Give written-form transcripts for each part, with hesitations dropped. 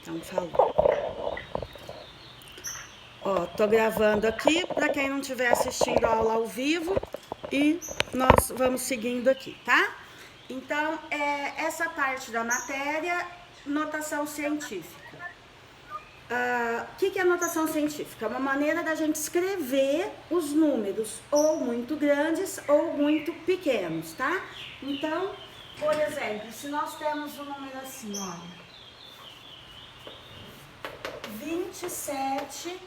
Então, falou. Ó, tô gravando aqui para quem não estiver assistindo a aula ao vivo e nós vamos seguindo aqui, tá? Então, essa parte da matéria, notação científica. O que é notação científica? É uma maneira da gente escrever os números, ou muito grandes ou muito pequenos, tá? Então, por exemplo, se nós temos um número assim, olha, 27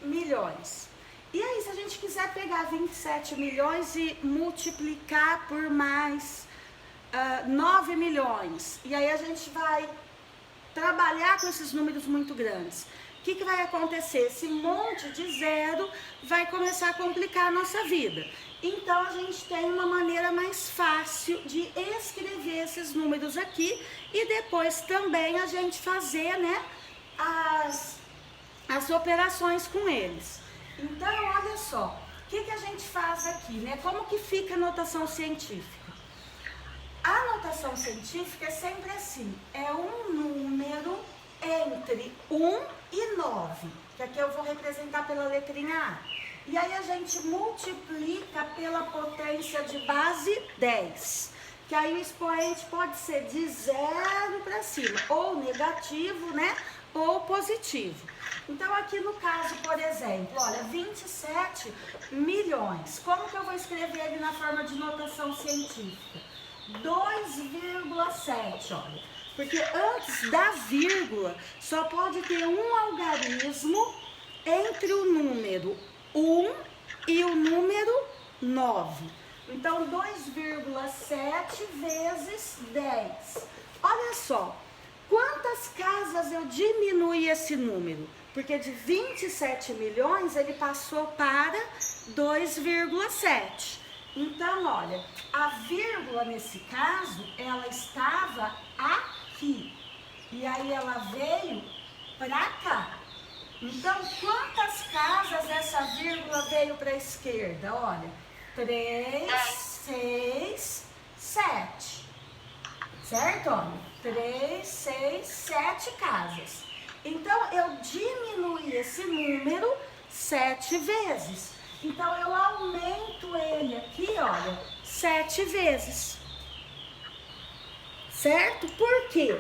milhões. E aí, se a gente quiser pegar 27 milhões e multiplicar por mais 9 milhões, e aí a gente vai trabalhar com esses números muito grandes, o que vai acontecer? Esse monte de zero vai começar a complicar a nossa vida. Então, a gente tem uma maneira mais fácil de escrever esses números aqui e depois também a gente fazer, né, as operações com eles. Então, olha só, o que a gente faz aqui, né? Como que fica a notação científica? A notação científica é sempre assim, é um número entre 1 e 9, que aqui eu vou representar pela letrinha A. E aí a gente multiplica pela potência de base 10, que aí o expoente pode ser de 0 para cima, ou negativo, né, ou positivo. Então aqui no caso, por exemplo, olha, 27 milhões, como que eu vou escrever ele na forma de notação científica? 2,7, olha, porque antes da vírgula só pode ter um algarismo entre o número 1 e o número 9. Então, 2,7 vezes 10. Olha só, quantas casas eu diminui esse número? Porque de 27 milhões ele passou para 2,7. Então, olha, a vírgula nesse caso, ela estava aqui. E aí ela veio para cá. Então, quantas casas essa vírgula veio para a esquerda? Olha, 3, 6, 7. Certo? Olha, 3, 6, 7 casas. Então, eu diminuí esse número 7 vezes. Então, eu aumento ele aqui, olha, 7 vezes. Certo? Por quê?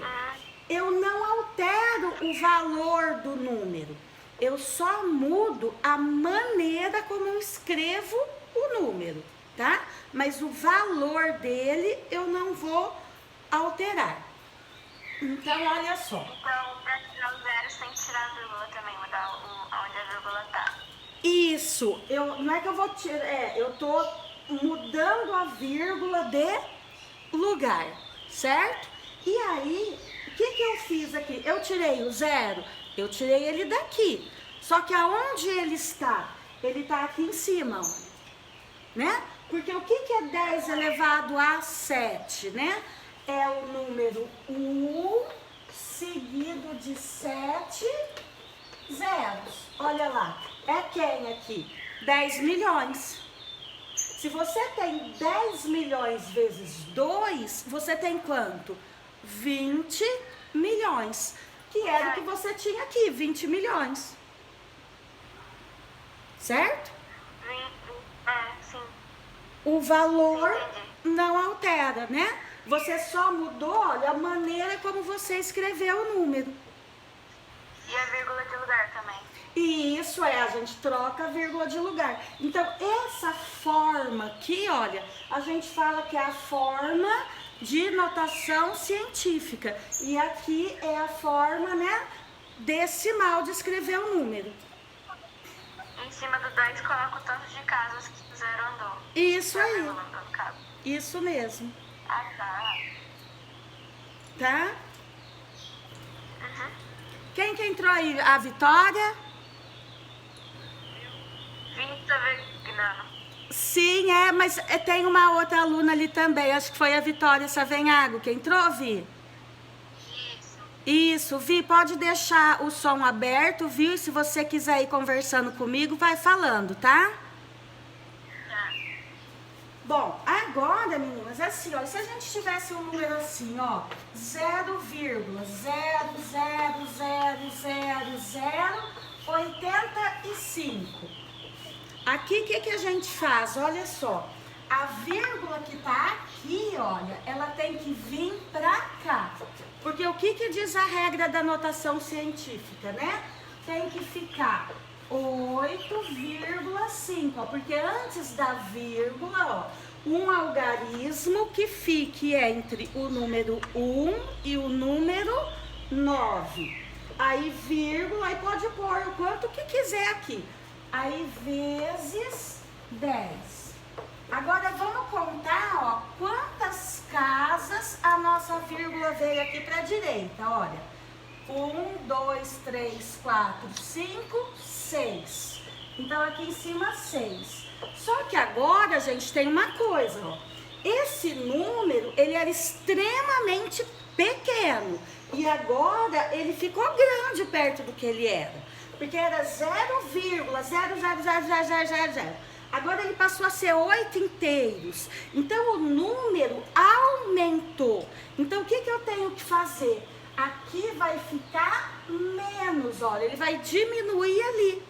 Eu não altero o valor do número. Eu só mudo a maneira como eu escrevo o número, tá? Mas o valor dele eu não vou alterar. Então, olha só. Então, para tirar o zero, você tem que tirar a vírgula também, mudar onde a vírgula tá. Isso, não é que eu vou tirar, eu tô mudando a vírgula de lugar, certo? E aí, o que eu fiz aqui? Eu tirei o zero, eu tirei ele daqui. Só que aonde ele está? Ele está aqui em cima, ó, né? Porque o que é 10 elevado a 7, né? É o número 1 seguido de 7 zeros. Olha lá, é quem aqui? 10 milhões. Se você tem 10 milhões vezes 2, você tem quanto? 20 milhões. Que era o que você tinha aqui, 20 milhões. Certo? Sim. O valor não altera, né? Você só mudou, olha, a maneira como você escreveu o número. E a vírgula de lugar também. E isso a gente troca a vírgula de lugar. Então, essa forma aqui, olha, a gente fala que é a forma de notação científica. E aqui é a forma, né, decimal de escrever o número. Em cima do 10, coloca o tanto de casas que o zero andou. Isso aí. Vírgula andou, no caso. Isso mesmo. Ah, tá. Tá? Quem que entrou aí? A Vitória? Vitor Vegnano. Sim, mas tem uma outra aluna ali também. Acho que foi a Vitória Savenhago que entrou, Vi? Isso, Vi, pode deixar o som aberto, viu? E se você quiser ir conversando comigo, vai falando, tá? Tá. Bom, agora agora, meninas, é assim, ó, se a gente tivesse um número assim, ó, 0,000085. Aqui, o que a gente faz? Olha só, a vírgula que tá aqui, olha, ela tem que vir pra cá. Porque o que diz a regra da notação científica, né? Tem que ficar 8,5, ó, porque antes da vírgula, ó, um algarismo que fique entre o número 1 e o número 9. Aí vírgula, aí pode pôr o quanto que quiser aqui. Aí vezes 10. Agora vamos contar, ó, quantas casas a nossa vírgula veio aqui para a direita, olha. 1, 2, 3, 4, 5, 6. Então aqui em cima 6. Só que agora, gente, tem uma coisa, ó. Esse número, ele era extremamente pequeno. E agora ele ficou grande perto do que ele era. Porque era 0,0000000. Agora ele passou a ser 8 inteiros. Então o número aumentou. Então o que eu tenho que fazer? Aqui vai ficar menos, olha, ele vai diminuir ali.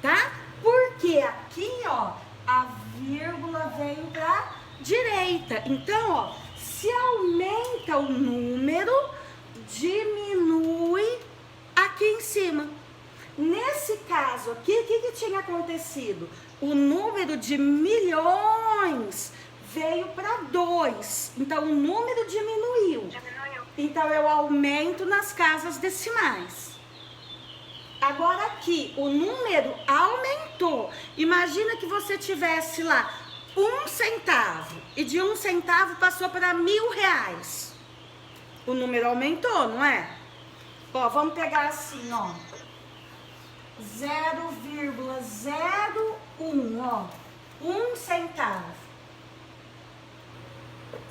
Tá? Porque aqui, ó, a vírgula veio pra direita. Então, ó, se aumenta o número, diminui aqui em cima. Nesse caso aqui, o que tinha acontecido? O número de milhões veio para 2. Então, o número diminuiu. Então, eu aumento nas casas decimais. Agora aqui, o número aumentou. Imagina que você tivesse lá 1 centavo. E de 1 centavo passou para R$1.000. O número aumentou, não é? Ó, vamos pegar assim, ó. 0,01, ó. 1 centavo.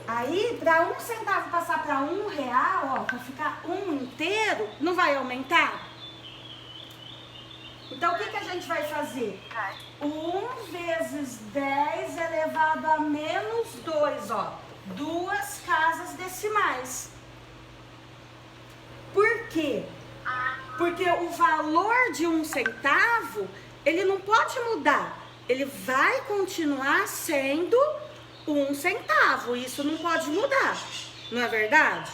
Aí, para 1 centavo passar para R$1, ó, para ficar 1 inteiro, não vai aumentar? Então, o que a gente vai fazer? 1 vezes 10 elevado a menos 2, ó. 2 casas decimais. Por quê? Porque o valor de 1 centavo, ele não pode mudar. Ele vai continuar sendo 1 centavo. Isso não pode mudar. Não é verdade?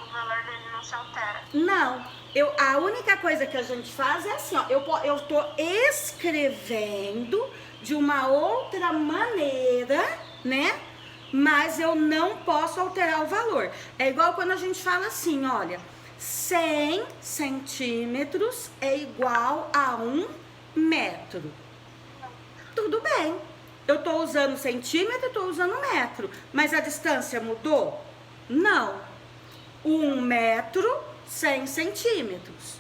O valor dele não se altera. Não. A única coisa que a gente faz é assim, ó. Eu tô escrevendo de uma outra maneira, né? Mas eu não posso alterar o valor. É igual quando a gente fala assim, olha, 100 centímetros é igual a 1 metro. Tudo bem. Eu estou usando centímetro, estou usando metro. Mas a distância mudou? Não. 1 metro, 100 centímetros.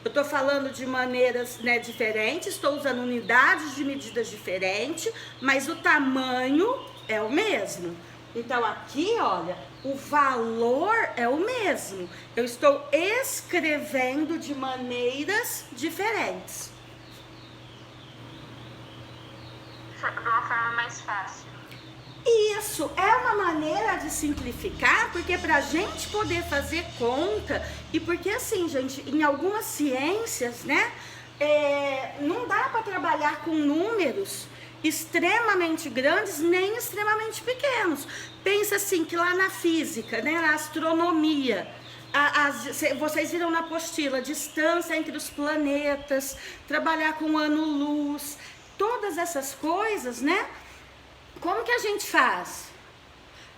Eu estou falando de maneiras, né, diferentes, estou usando unidades de medidas diferentes, mas o tamanho é o mesmo. Então aqui, olha, o valor é o mesmo. Eu estou escrevendo de maneiras diferentes. De uma forma mais fácil. Isso é uma maneira de simplificar, porque para a gente poder fazer conta, e porque assim, gente, em algumas ciências, né, não dá para trabalhar com números extremamente grandes nem extremamente pequenos. Pensa assim, que lá na física, né, na astronomia, vocês viram na apostila, distância entre os planetas, trabalhar com ano-luz, todas essas coisas, né? Como que a gente faz?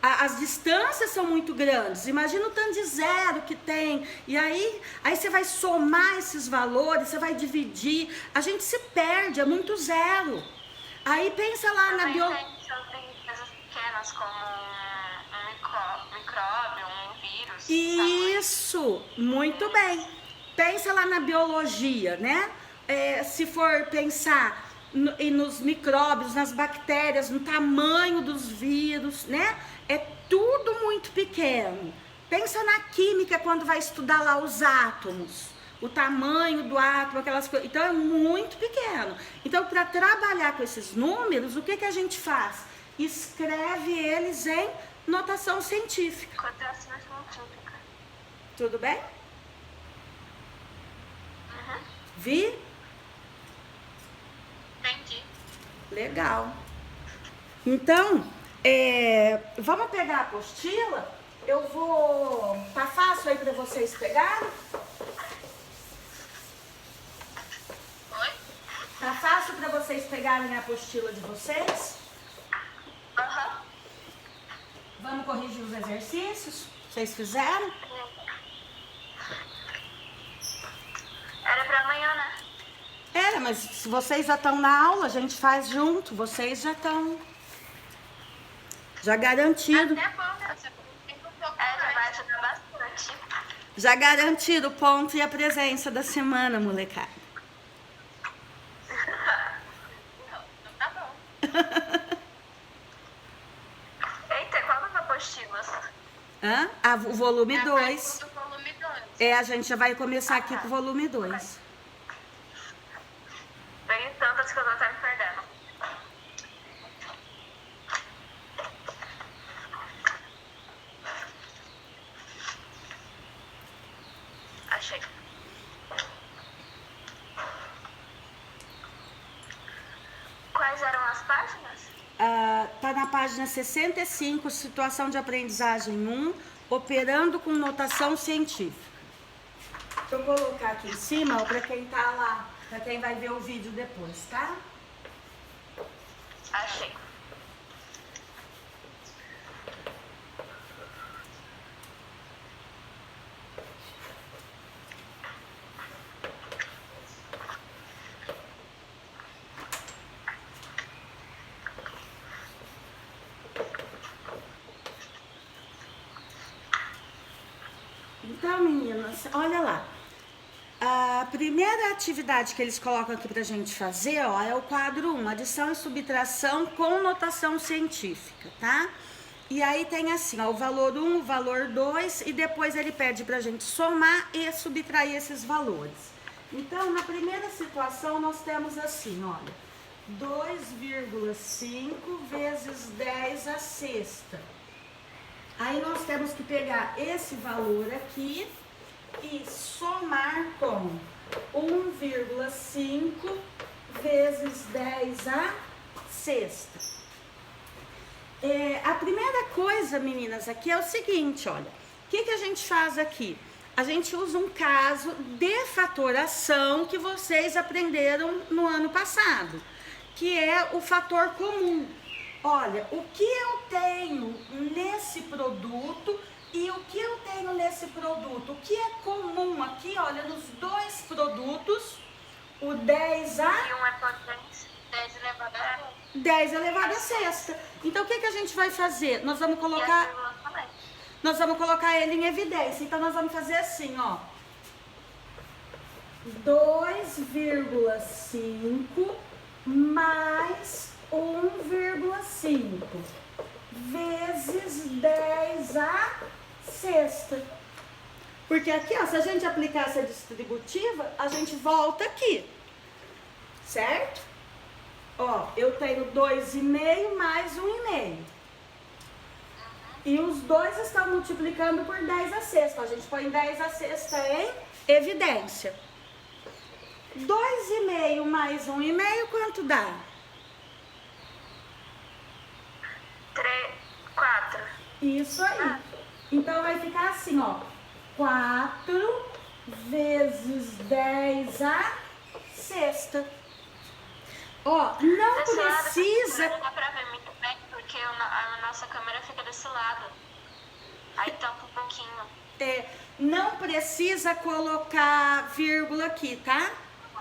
As distâncias são muito grandes. Imagina o tanto de zero que tem. E aí você vai somar esses valores, você vai dividir. A gente se perde, é muito zero. Aí pensa lá na biologia. Tem coisas pequenas como um micróbio, um vírus. Isso, muito bem. Pensa lá na biologia, né? Se for pensar nos micróbios, nas bactérias, no tamanho dos vírus, né? É tudo muito pequeno. Pensa na química quando vai estudar lá os átomos. o tamanho do átomo, aquelas coisas. Então é muito pequeno. Então, para trabalhar com esses números, o que que a gente faz? Escreve eles em notação científica. Cotação científica. Tudo bem? Uhum. Vi? Entendi. Legal. Então, vamos pegar a apostila? Eu vou... Tá fácil aí para vocês pegarem? Oi? Tá fácil para vocês pegarem a apostila de vocês? Aham. Vamos corrigir os exercícios? Vocês fizeram? Era pra amanhã, né? Era, mas se vocês já estão na aula, a gente faz junto. Vocês já estão... Já garantido. Até bom, né? Você fica um pouco já vai ajudar bastante. Já garantido o ponto e a presença da semana, molecada. Não tá bom. Eita, qual as apostilas? Hã? Ah, o volume 2. Do volume 2. A gente já vai começar aqui com o volume 2. Tem tantas que eu não tô me perdendo. Achei. Quais eram as páginas? Tá na página 65, situação de aprendizagem 1, operando com notação científica. Deixa eu colocar aqui em cima para quem tá lá, para quem vai ver o vídeo depois, tá? Achei. Então, meninas, olha lá. A primeira atividade que eles colocam aqui pra gente fazer, ó, é o quadro 1, adição e subtração com notação científica, tá? E aí tem assim, ó, o valor 1, o valor 2, e depois ele pede pra gente somar e subtrair esses valores. Então, na primeira situação, nós temos assim, olha, 2,5 vezes 10 à sexta. Aí nós temos que pegar esse valor aqui e somar com 1,5 vezes 10 à sexta. A primeira coisa, meninas, aqui é o seguinte, olha. O que a gente faz aqui? A gente usa um caso de fatoração que vocês aprenderam no ano passado, que é o fator comum. Olha, o que eu tenho nesse produto e o que eu tenho nesse produto? O que é comum aqui, olha, nos dois produtos, o 10 a... E um é potência, 10 elevado a 10 elevado a sexta. Então, o que a gente vai fazer? Nós vamos colocar ele em evidência. Então, nós vamos fazer assim, ó. 2,5 mais 1,5 vezes 10 a sexta. Porque aqui, ó, se a gente aplicar essa distributiva, a gente volta aqui, certo? Ó, eu tenho 2,5 mais 1,5. E os dois estão multiplicando por 10 a sexta. A gente põe 10 a sexta em evidência. 2,5 mais 1,5, quanto dá? 4. Isso aí. Então vai ficar assim, ó. 4 vezes 10 a sexta. Ó, não precisa... Não dá pra ver muito bem, porque a nossa câmera fica desse lado. Aí tampa um pouquinho. Não precisa colocar vírgula aqui, tá?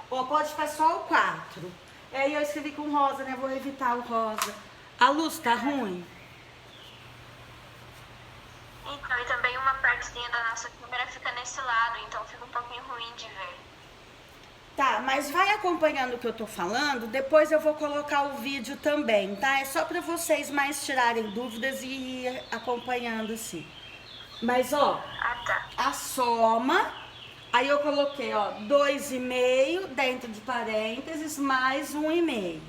Ó, pode ficar só o 4. Aí eu escrevi com rosa, né? Vou evitar o rosa. A luz tá ruim? Então, e também uma partezinha da nossa câmera fica nesse lado, então fica um pouquinho ruim de ver. Tá, mas vai acompanhando o que eu tô falando, depois eu vou colocar o vídeo também, tá? É só pra vocês mais tirarem dúvidas e ir acompanhando assim. Mas, ó, Ah, tá. a soma Aí eu coloquei, ó, 2,5 dentro de parênteses, mais 1,5.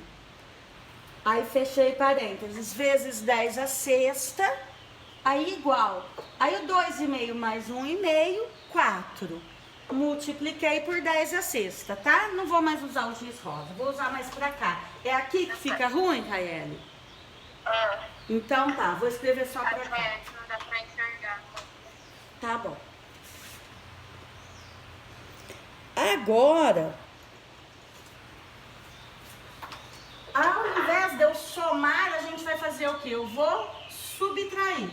Aí fechei parênteses, vezes 10 a sexta, aí igual. Aí o 2,5 mais 1,5, 4. Multipliquei por 10 a sexta, tá? Não vou mais usar o giz rosa, vou usar mais pra cá. É aqui que fica ruim, Raeli? Então tá, vou escrever só pra cá. Não dá pra enxergar. Tá bom. Agora, ao invés de eu somar, a gente vai fazer o quê? Eu vou subtrair.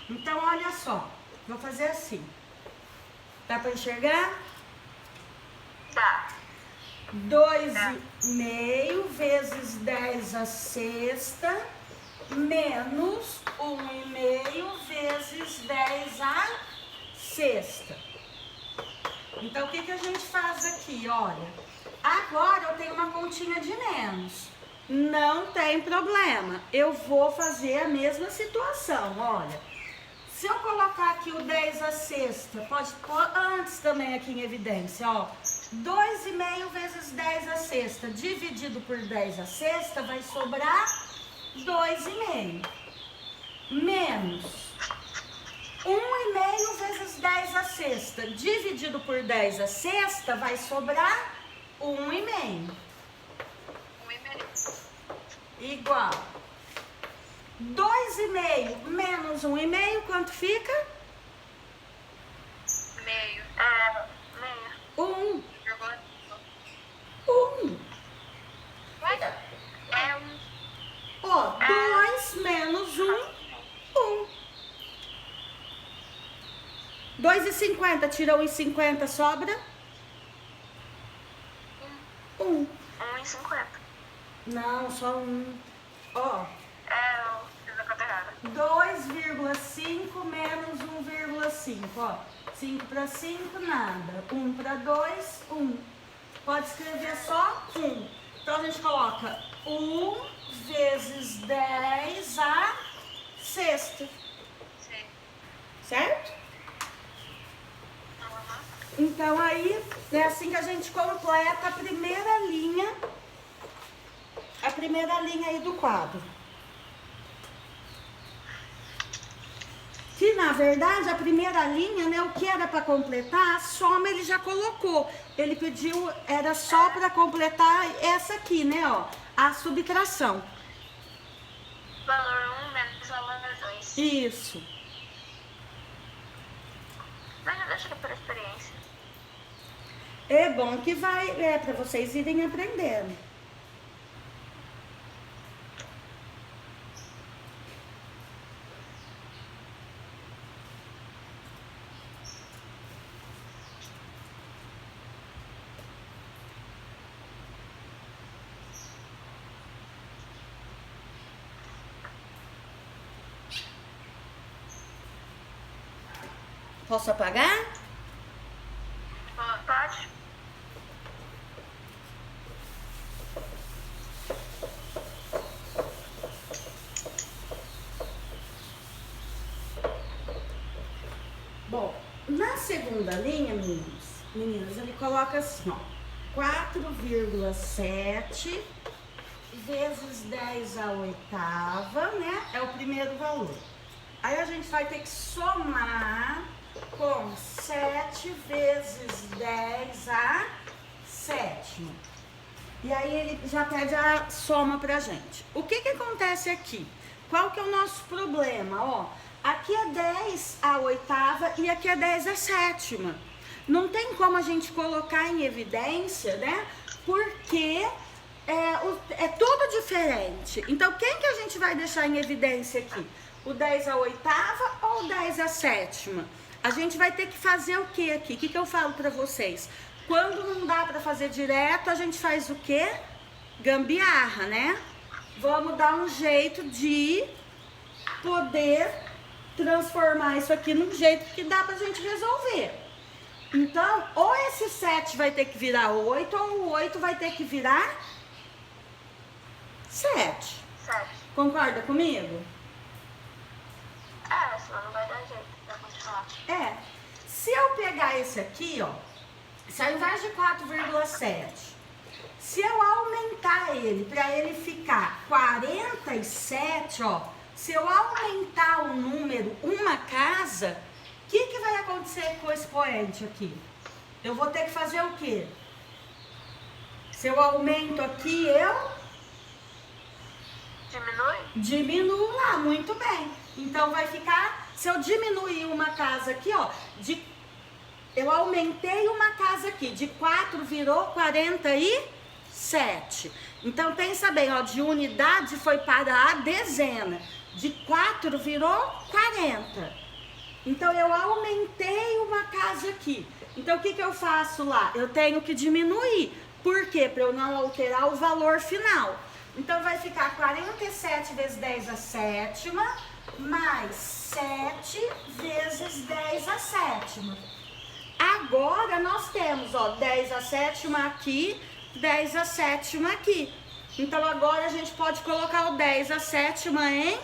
Então, olha só, vou fazer assim. Dá pra enxergar? Dá. 2,5 vezes 10 a sexta, menos 1,5 vezes 10 a sexta. Então, o que que a gente faz aqui? Olha, agora eu tenho uma continha de menos. Não tem problema. Eu vou fazer a mesma situação, olha. Se eu colocar aqui o 10 a sexta, pode pôr antes também aqui em evidência, ó. 2,5 vezes 10 a sexta, dividido por 10 a sexta, vai sobrar 2,5. Menos 1,5 vezes 10 a sexta, dividido por 10 a sexta, vai sobrar 1,5. 1,5. Igual. 2,5 menos 1,5, quanto fica? Meio. Meio. 1. 1. É um. Ó, 2 menos 1, 1. 2,50, tira 1,50, sobra? 1. 1,50. Não, só 1. Ó, Eu fiz a conta errada. 2,5 menos 1,5, ó. 5 para 5, nada. 1 para 2, 1. Pode escrever só 1. Então a gente coloca 1 vezes 10 a sexta. Sim. Certo? Então aí é assim que a gente completa a primeira linha aí do quadro. Que na verdade a primeira linha, né, o que era para completar, a soma ele já colocou. Ele pediu, era só para completar essa aqui, né, ó, a subtração. Valor 1 menos valor 2. Isso. Mas não deixa que por experiência. É bom que vai, para vocês irem aprendendo. Posso apagar? Pode? Bom, na segunda linha, meninas, ele coloca assim, ó, 4,7 vezes 10 à oitava, né? É o primeiro valor. Aí a gente vai ter que somar com 7 vezes 10 à sétima. E aí ele já pede a soma pra gente. O que que acontece aqui? Qual que é o nosso problema? Ó, aqui é 10 à oitava e aqui é 10 à sétima. Não tem como a gente colocar em evidência, né? Porque é tudo diferente. Então, quem que a gente vai deixar em evidência aqui? O 10 à oitava ou o 10 à sétima? A gente vai ter que fazer o que aqui? O que que eu falo pra vocês? Quando não dá pra fazer direto, a gente faz o quê? Gambiarra, né? Vamos dar um jeito de poder transformar isso aqui num jeito que dá pra gente resolver. Então, ou esse 7 vai ter que virar 8, ou o 8 vai ter que virar 7. 7. Concorda comigo? Senão não vai dar jeito pra continuar. Se eu pegar esse aqui, ó, se ao invés de 4,7, se eu aumentar ele para ele ficar 47, ó, se eu aumentar o número uma casa, o que vai acontecer com o expoente aqui? Eu vou ter que fazer o quê? Se eu aumento aqui, eu diminuo lá, muito bem. Então vai ficar, se eu diminuir uma casa aqui, ó, eu aumentei uma casa aqui, de 4 virou 47. Então pensa bem, ó, de unidade foi para a dezena, de 4 virou 40. Então eu aumentei uma casa aqui. Então o que eu faço lá? Eu tenho que diminuir. Por quê? Para eu não alterar o valor final. Então vai ficar 47 vezes 10 a sétima, mais 7 vezes 10 a sétima. Agora nós temos, ó, 10 a sétima aqui, 10 a sétima aqui. Então agora a gente pode colocar o 10 a sétima em